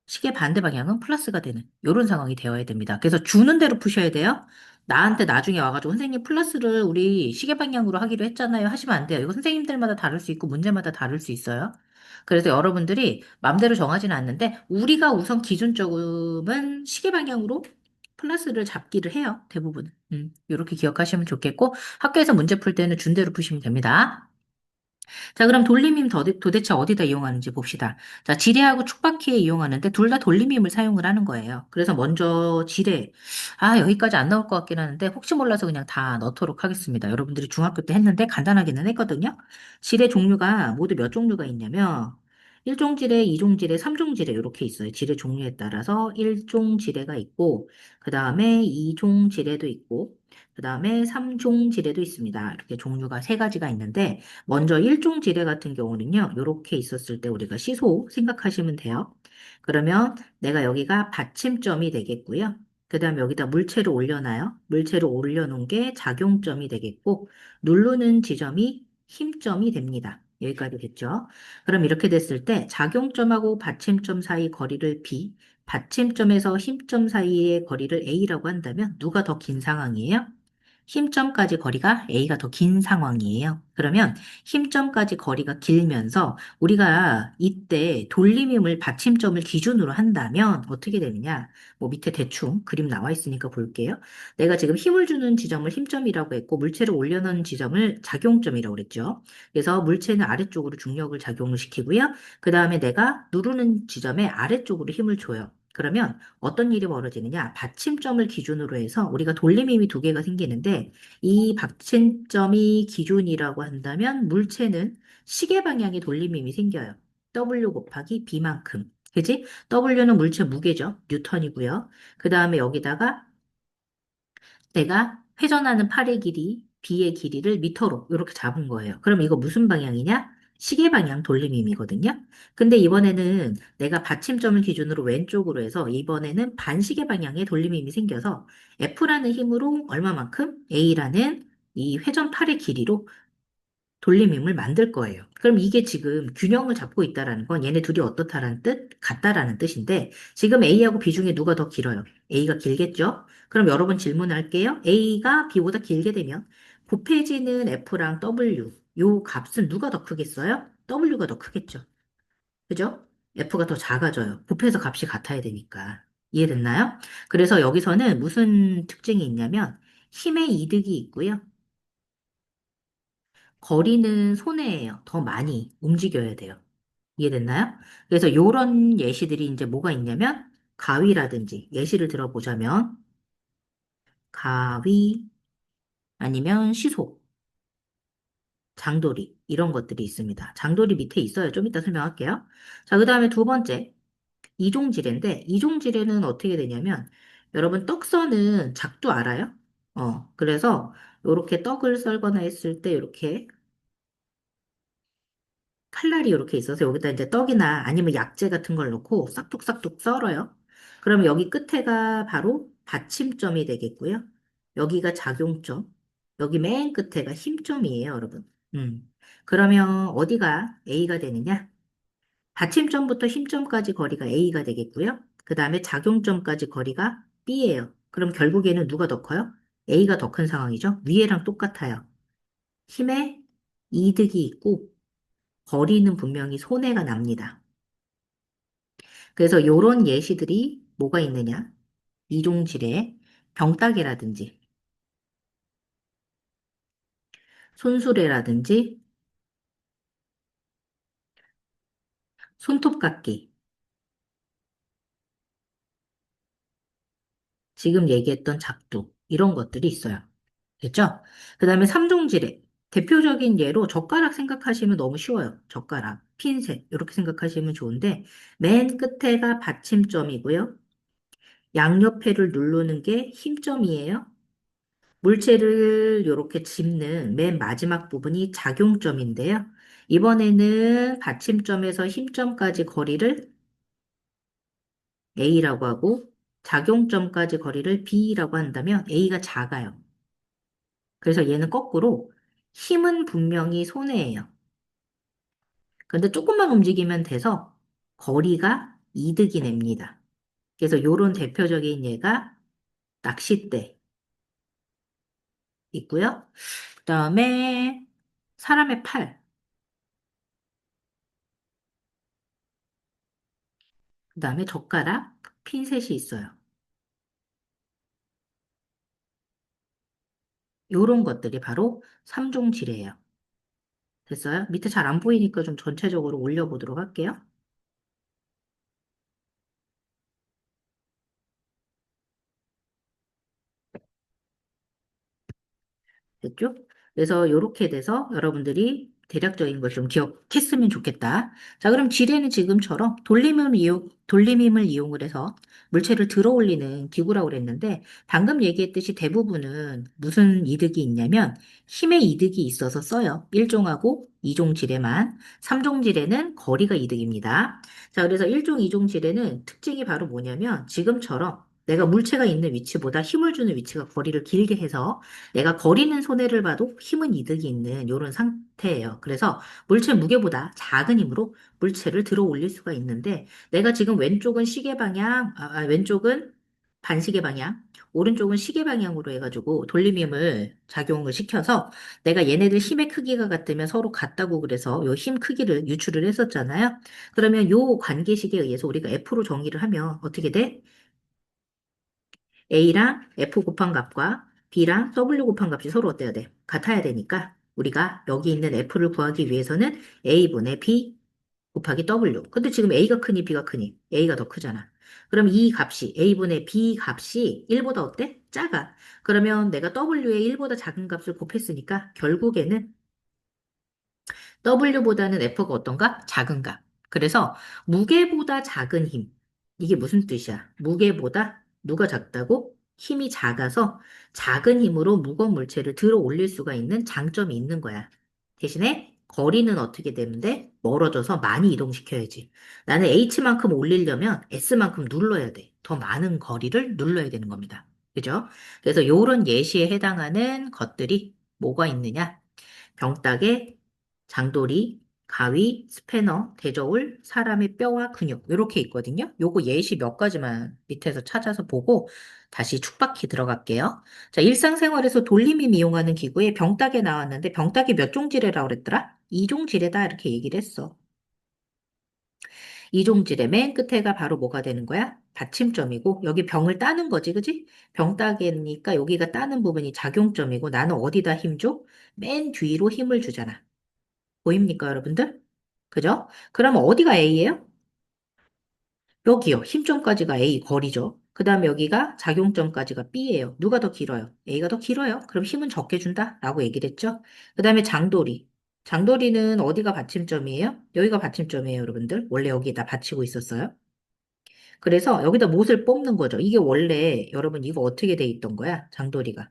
시계 반대 방향은 플러스가 되는 이런 상황이 되어야 됩니다. 그래서 주는 대로 푸셔야 돼요. 나한테 나중에 와가지고 선생님 플러스를 우리 시계 방향으로 하기로 했잖아요. 하시면 안 돼요. 이거 선생님들마다 다를 수 있고 문제마다 다를 수 있어요. 그래서 여러분들이 마음대로 정하지는 않는데 우리가 우선 기준적으로는 시계 방향으로 플러스를 잡기를 해요. 대부분. 이렇게 기억하시면 좋겠고 학교에서 문제 풀 때는 준 대로 푸시면 됩니다. 자, 그럼 돌림힘 도대체 어디다 이용하는지 봅시다. 자, 지뢰하고 촉박기에 이용하는데 둘 다 돌림힘을 사용을 하는 거예요. 그래서 먼저 지뢰. 아, 여기까지 안 나올 것 같긴 하는데 혹시 몰라서 그냥 다 넣도록 하겠습니다. 여러분들이 중학교 때 했는데 간단하기는 했거든요. 지뢰 종류가 모두 몇 종류가 있냐면 1종 지뢰, 2종 지뢰, 3종 지뢰 이렇게 있어요. 지뢰 종류에 따라서 1종 지뢰가 있고 그 다음에 2종 지뢰도 있고 그 다음에 3종 지뢰도 있습니다. 이렇게 종류가 세 가지가 있는데 먼저 일종 지뢰 같은 경우는요, 이렇게 있었을 때 우리가 시소 생각하시면 돼요. 그러면 내가 여기가 받침점이 되겠고요. 그 다음에 여기다 물체를 올려놔요. 물체를 올려놓은 게 작용점이 되겠고, 누르는 지점이 힘점이 됩니다. 여기까지 됐죠? 그럼 이렇게 됐을 때 작용점하고 받침점 사이 거리를 B, 받침점에서 힘점 사이의 거리를 A라고 한다면 누가 더 긴 상황이에요? 힘점까지 거리가 A가 더 긴 상황이에요. 그러면 힘점까지 거리가 길면서 우리가 이때 돌림힘을 받침점을 기준으로 한다면 어떻게 되느냐? 뭐 밑에 대충 그림 나와 있으니까 볼게요. 내가 지금 힘을 주는 지점을 힘점이라고 했고 물체를 올려놓은 지점을 작용점이라고 그랬죠. 그래서 물체는 아래쪽으로 중력을 작용을 시키고요. 그 다음에 내가 누르는 지점에 아래쪽으로 힘을 줘요. 그러면 어떤 일이 벌어지느냐? 받침점을 기준으로 해서 우리가 돌림힘이 두 개가 생기는데 이 받침점이 기준이라고 한다면 물체는 시계 방향의 돌림힘이 생겨요. W 곱하기 B만큼. 그지? W는 물체 무게죠. 뉴턴이고요. 그 다음에 여기다가 내가 회전하는 팔의 길이, B의 길이를 미터로 이렇게 잡은 거예요. 그럼 이거 무슨 방향이냐? 시계 방향 돌림힘이거든요. 근데 이번에는 내가 받침점을 기준으로 왼쪽으로 해서 이번에는 반시계 방향의 돌림힘이 생겨서 F라는 힘으로 얼마만큼? A라는 이 회전 팔의 길이로 돌림힘을 만들 거예요. 그럼 이게 지금 균형을 잡고 있다라는 건 얘네 둘이 어떻다라는 뜻? 같다라는 뜻인데 지금 A하고 B 중에 누가 더 길어요? A가 길겠죠? 그럼 여러 번 질문할게요. A가 B보다 길게 되면 곱해지는 F랑 W 요 값은 누가 더 크겠어요? W가 더 크겠죠. 그죠? F가 더 작아져요. 곱해서 값이 같아야 되니까. 이해됐나요? 그래서 여기서는 무슨 특징이 있냐면 힘의 이득이 있고요. 거리는 손해예요. 더 많이 움직여야 돼요. 이해됐나요? 그래서 요런 예시들이 이제 뭐가 있냐면 가위라든지 예시를 들어보자면 가위 아니면 시소, 장도리 이런 것들이 있습니다. 장도리 밑에 있어요. 좀 이따 설명할게요. 자, 그 다음에 두 번째 이종지례인데 이종지례는 어떻게 되냐면 여러분 떡서는 작두 알아요? 그래서 요렇게 떡을 썰거나 했을 때 요렇게 칼날이 이렇게 있어서 여기다 이제 떡이나 아니면 약재 같은 걸 넣고 싹둑싹둑 썰어요. 그러면 여기 끝에가 바로 받침점이 되겠고요. 여기가 작용점, 여기 맨 끝에가 힘점이에요, 여러분. 그러면 어디가 A가 되느냐? 받침점부터 힘점까지 거리가 A가 되겠고요. 그 다음에 작용점까지 거리가 B예요. 그럼 결국에는 누가 더 커요? A가 더 큰 상황이죠. 위에랑 똑같아요. 힘에 이득이 있고 거리는 분명히 손해가 납니다. 그래서 요런 예시들이 뭐가 있느냐? 이종질의 병따개라든지 손수레라든지 손톱깎기 지금 얘기했던 작두 이런 것들이 있어요. 됐죠? 그 다음에 삼종질의 대표적인 예로 젓가락 생각하시면 너무 쉬워요. 젓가락, 핀셋 이렇게 생각하시면 좋은데 맨 끝에가 받침점이고요. 양옆에를 누르는 게 힘점이에요. 물체를 이렇게 짚는 맨 마지막 부분이 작용점인데요. 이번에는 받침점에서 힘점까지 거리를 A라고 하고 작용점까지 거리를 B라고 한다면 A가 작아요. 그래서 얘는 거꾸로 힘은 분명히 손해예요. 근데 조금만 움직이면 돼서 거리가 이득이 냅니다. 그래서 이런 대표적인 예가 낚싯대 있고요. 그 다음에 사람의 팔, 그 다음에 젓가락, 핀셋이 있어요. 요런 것들이 바로 3종 질이에요. 됐어요? 밑에 잘 안 보이니까 좀 전체적으로 올려보도록 할게요. 됐죠? 그래서 이렇게 돼서 여러분들이 대략적인 걸 좀 기억했으면 좋겠다. 자, 그럼 지뢰는 지금처럼 돌림힘을 이용을 해서 물체를 들어 올리는 기구라고 그랬는데, 방금 얘기했듯이 대부분은 무슨 이득이 있냐면, 힘의 이득이 있어서 써요. 1종하고 2종 지뢰만. 3종 지뢰는 거리가 이득입니다. 자, 그래서 1종, 2종 지뢰는 특징이 바로 뭐냐면, 지금처럼 내가 물체가 있는 위치보다 힘을 주는 위치가 거리를 길게 해서 내가 거리는 손해를 봐도 힘은 이득이 있는 이런 상태예요. 그래서 물체 무게보다 작은 힘으로 물체를 들어 올릴 수가 있는데 내가 지금 왼쪽은 시계 방향, 왼쪽은 반시계 방향, 오른쪽은 시계 방향으로 해가지고 돌림힘을 작용을 시켜서 내가 얘네들 힘의 크기가 같으면 서로 같다고 그래서 요 힘 크기를 유추를 했었잖아요. 그러면 요 관계식에 의해서 우리가 F로 정의를 하면 어떻게 돼? A랑 F 곱한 값과 B랑 W 곱한 값이 서로 어때야 돼? 같아야 되니까 우리가 여기 있는 F를 구하기 위해서는 A분의 B 곱하기 W. 근데 지금 A가 크니 B가 크니? A가 더 크잖아. 그럼 이 값이 A분의 B 값이 1보다 어때? 작아. 그러면 내가 W의 1보다 작은 값을 곱했으니까 결국에는 W보다는 F가 어떤가? 작은가? 그래서 무게보다 작은 힘. 이게 무슨 뜻이야? 무게보다 누가 작다고? 힘이 작아서 작은 힘으로 무거운 물체를 들어 올릴 수가 있는 장점이 있는 거야. 대신에 거리는 어떻게 되는데? 멀어져서 많이 이동시켜야지. 나는 H만큼 올리려면 S만큼 눌러야 돼. 더 많은 거리를 눌러야 되는 겁니다. 그죠? 그래서 이런 예시에 해당하는 것들이 뭐가 있느냐? 병따개, 장도리, 가위, 스패너, 대저울, 사람의 뼈와 근육 이렇게 있거든요. 요거 예시 몇 가지만 밑에서 찾아서 보고 다시 축바퀴 들어갈게요. 자, 일상생활에서 돌림힘 이용하는 기구에 병따개 나왔는데 병따개 몇 종지래라고 그랬더라? 2종지래다 이렇게 얘기를 했어. 이종질의 맨 끝에가 바로 뭐가 되는 거야? 받침점이고, 여기 병을 따는 거지, 그지? 병 따개니까 여기가 따는 부분이 작용점이고, 나는 어디다 힘 줘? 맨 뒤로 힘을 주잖아. 보입니까, 여러분들? 그죠? 그러면 어디가 A예요? 여기요. 힘점까지가 A 거리죠. 그 다음에 여기가 작용점까지가 B예요. 누가 더 길어요? A가 더 길어요. 그럼 힘은 적게 준다? 라고 얘기를 했죠. 그 다음에 장도리. 장도리는 어디가 받침점이에요? 여기가 받침점이에요, 여러분들. 원래 여기다 받치고 있었어요. 그래서 여기다 못을 뽑는 거죠. 이게 원래 여러분 이거 어떻게 돼 있던 거야? 장도리가.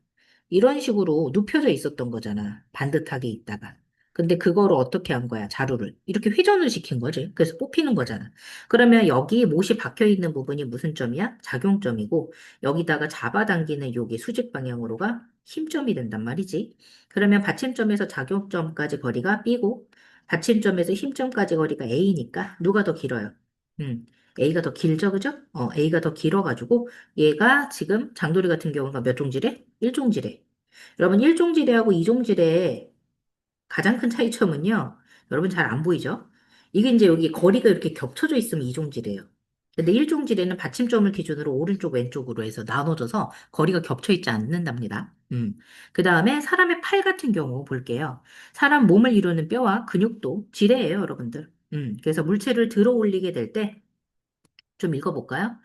이런 식으로 눕혀져 있었던 거잖아. 반듯하게 있다가. 근데 그거를 어떻게 한 거야? 자루를. 이렇게 회전을 시킨 거지. 그래서 뽑히는 거잖아. 그러면 여기 못이 박혀 있는 부분이 무슨 점이야? 작용점이고 여기다가 잡아당기는 여기 수직 방향으로가 힘점이 된단 말이지. 그러면 받침점에서 작용점까지 거리가 B고 받침점에서 힘점까지 거리가 A니까 누가 더 길어요? 음. A가 더 길죠, 그죠? A가 더 길어가지고 얘가 지금 장도리 같은 경우가 몇 종지래? 1종지래. 여러분 1종지래하고 2종지래 가장 큰 차이점은요. 여러분 잘 안 보이죠? 이게 이제 여기 거리가 이렇게 겹쳐져 있으면 2종지래요. 근데 1종지래는 받침점을 기준으로 오른쪽 왼쪽으로 해서 나눠져서 거리가 겹쳐 있지 않는답니다. 그 다음에 사람의 팔 같은 경우 볼게요. 사람 몸을 이루는 뼈와 근육도 지뢰예요, 여러분들. 그래서 물체를 들어 올리게 될때 좀 읽어볼까요?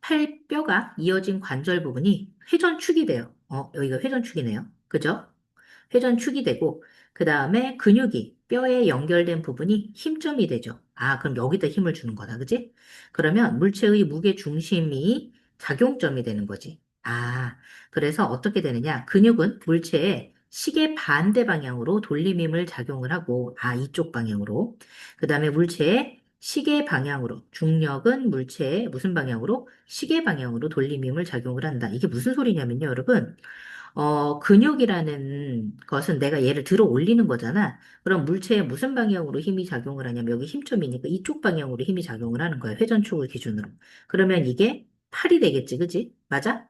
팔뼈가 이어진 관절 부분이 회전축이 돼요. 여기가 회전축이네요. 그죠? 회전축이 되고, 그 다음에 근육이 뼈에 연결된 부분이 힘점이 되죠. 아, 그럼 여기다 힘을 주는 거다. 그지? 그러면 물체의 무게 중심이 작용점이 되는 거지. 아, 그래서 어떻게 되느냐? 근육은 물체의 시계 반대 방향으로 돌림힘을 작용을 하고, 아, 이쪽 방향으로. 그 다음에 물체의 시계 방향으로, 중력은 물체의 무슨 방향으로? 시계 방향으로 돌림힘을 작용을 한다. 이게 무슨 소리냐면요, 여러분. 근육이라는 것은 내가 얘를 들어 올리는 거잖아. 그럼 물체에 무슨 방향으로 힘이 작용을 하냐면 여기 힘점이니까 이쪽 방향으로 힘이 작용을 하는 거야. 회전축을 기준으로. 그러면 이게 팔이 되겠지, 그지? 맞아?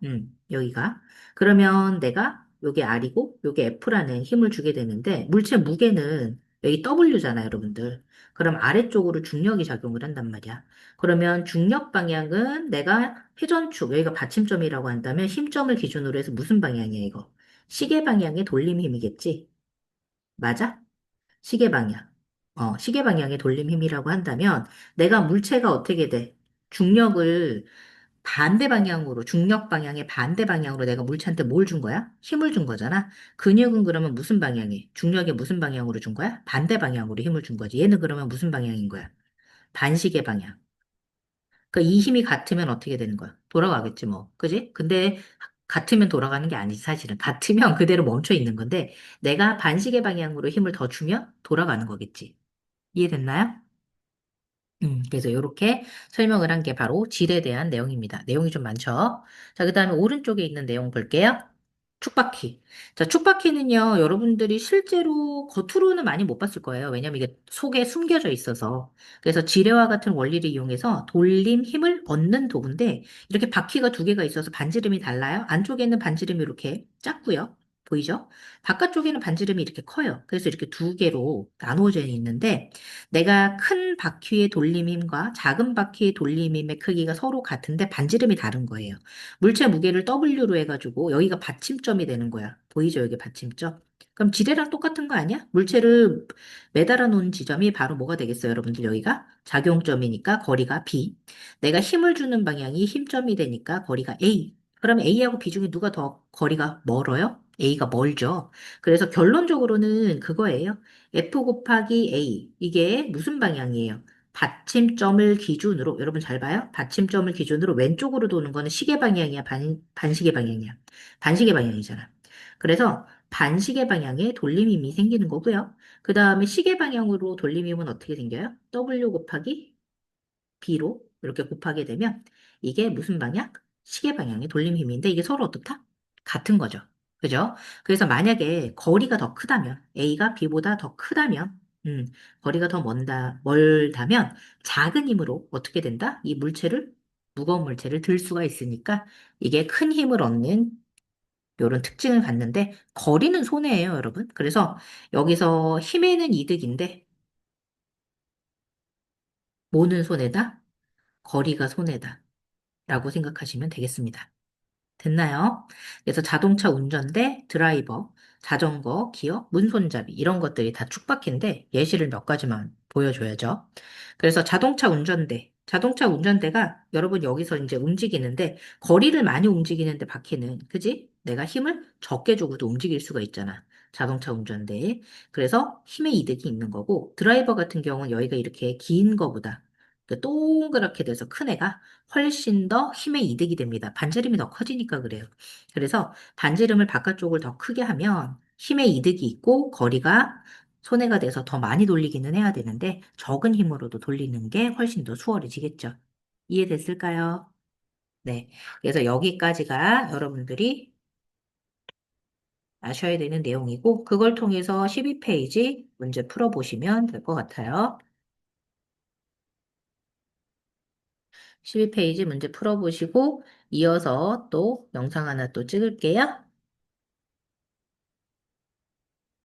여기가. 그러면 내가 요게 R이고 요게 F라는 힘을 주게 되는데 물체 무게는 여기 W잖아, 여러분들. 그럼 아래쪽으로 중력이 작용을 한단 말이야. 그러면 중력 방향은 내가 회전축, 여기가 받침점이라고 한다면 힘점을 기준으로 해서 무슨 방향이야, 이거? 시계 방향의 돌림 힘이겠지? 맞아? 시계 방향. 시계 방향의 돌림 힘이라고 한다면 내가 물체가 어떻게 돼? 중력을 반대 방향으로, 중력 방향의 반대 방향으로 내가 물체한테 뭘 준 거야? 힘을 준 거잖아. 근육은 그러면 무슨 방향이? 중력의 무슨 방향으로 준 거야? 반대 방향으로 힘을 준 거지. 얘는 그러면 무슨 방향인 거야? 반시계 방향. 그러니까 이 힘이 같으면 어떻게 되는 거야? 돌아가겠지 뭐. 그지? 근데 같으면 돌아가는 게 아니지 사실은. 같으면 그대로 멈춰 있는 건데 내가 반시계 방향으로 힘을 더 주면 돌아가는 거겠지. 이해됐나요? 그래서 이렇게 설명을 한 게 바로 질에 대한 내용입니다. 내용이 좀 많죠? 자, 그 다음에 오른쪽에 있는 내용 볼게요. 촉바퀴. 자, 촉바퀴는요, 여러분들이 실제로 겉으로는 많이 못 봤을 거예요. 왜냐면 이게 속에 숨겨져 있어서. 그래서 지뢰와 같은 원리를 이용해서 돌림 힘을 얻는 도구인데, 이렇게 바퀴가 두 개가 있어서 반지름이 달라요. 안쪽에는 반지름이 이렇게 작고요. 보이죠? 바깥쪽에는 반지름이 이렇게 커요. 그래서 이렇게 두 개로 나누어져 있는데, 내가 큰 바퀴의 돌림힘과 작은 바퀴의 돌림힘의 크기가 서로 같은데 반지름이 다른 거예요. 물체 무게를 W로 해가지고 여기가 받침점이 되는 거야. 보이죠? 여기 받침점. 그럼 지뢰랑 똑같은 거 아니야? 물체를 매달아 놓은 지점이 바로 뭐가 되겠어요, 여러분들? 여기가 작용점이니까 거리가 B. 내가 힘을 주는 방향이 힘점이 되니까 거리가 A. 그러면 A하고 B 중에 누가 더 거리가 멀어요? A가 멀죠. 그래서 결론적으로는 그거예요. F 곱하기 A. 이게 무슨 방향이에요? 받침점을 기준으로, 여러분 잘 봐요. 받침점을 기준으로 왼쪽으로 도는 거는 시계 방향이야, 반시계 방향이야. 반시계 방향이잖아. 그래서 반시계 방향에 돌림힘이 생기는 거고요. 그 다음에 시계 방향으로 돌림힘은 어떻게 생겨요? W 곱하기 B로 이렇게 곱하게 되면 이게 무슨 방향? 시계 방향의 돌림힘인데 이게 서로 어떻다? 같은 거죠. 그죠? 그래서 만약에 거리가 더 크다면, A가 B보다 더 크다면, 거리가 더 멀다면 작은 힘으로 어떻게 된다? 이 물체를, 무거운 물체를 들 수가 있으니까 이게 큰 힘을 얻는 이런 특징을 갖는데 거리는 손해예요, 여러분. 그래서 여기서 힘에는 이득인데 뭐는 손해다? 거리가 손해다. 라고 생각하시면 되겠습니다. 됐나요? 그래서 자동차 운전대, 드라이버, 자전거, 기어, 문손잡이 이런 것들이 다 축바퀴인데 예시를 몇 가지만 보여줘야죠. 그래서 자동차 운전대가 여러분 여기서 이제 움직이는데 거리를 많이 움직이는데 바퀴는 그지? 내가 힘을 적게 주고도 움직일 수가 있잖아. 자동차 운전대에. 그래서 힘의 이득이 있는 거고 드라이버 같은 경우는 여기가 이렇게 긴 거보다 그 동그랗게 돼서 큰 애가 훨씬 더 힘의 이득이 됩니다. 반지름이 더 커지니까 그래요. 그래서 반지름을 바깥쪽을 더 크게 하면 힘의 이득이 있고 거리가 손해가 돼서 더 많이 돌리기는 해야 되는데 적은 힘으로도 돌리는 게 훨씬 더 수월해지겠죠. 이해됐을까요? 네. 그래서 여기까지가 여러분들이 아셔야 되는 내용이고 그걸 통해서 12페이지 문제 풀어보시면 될 것 같아요. 12페이지 문제 풀어보시고 이어서 또 영상 하나 또 찍을게요.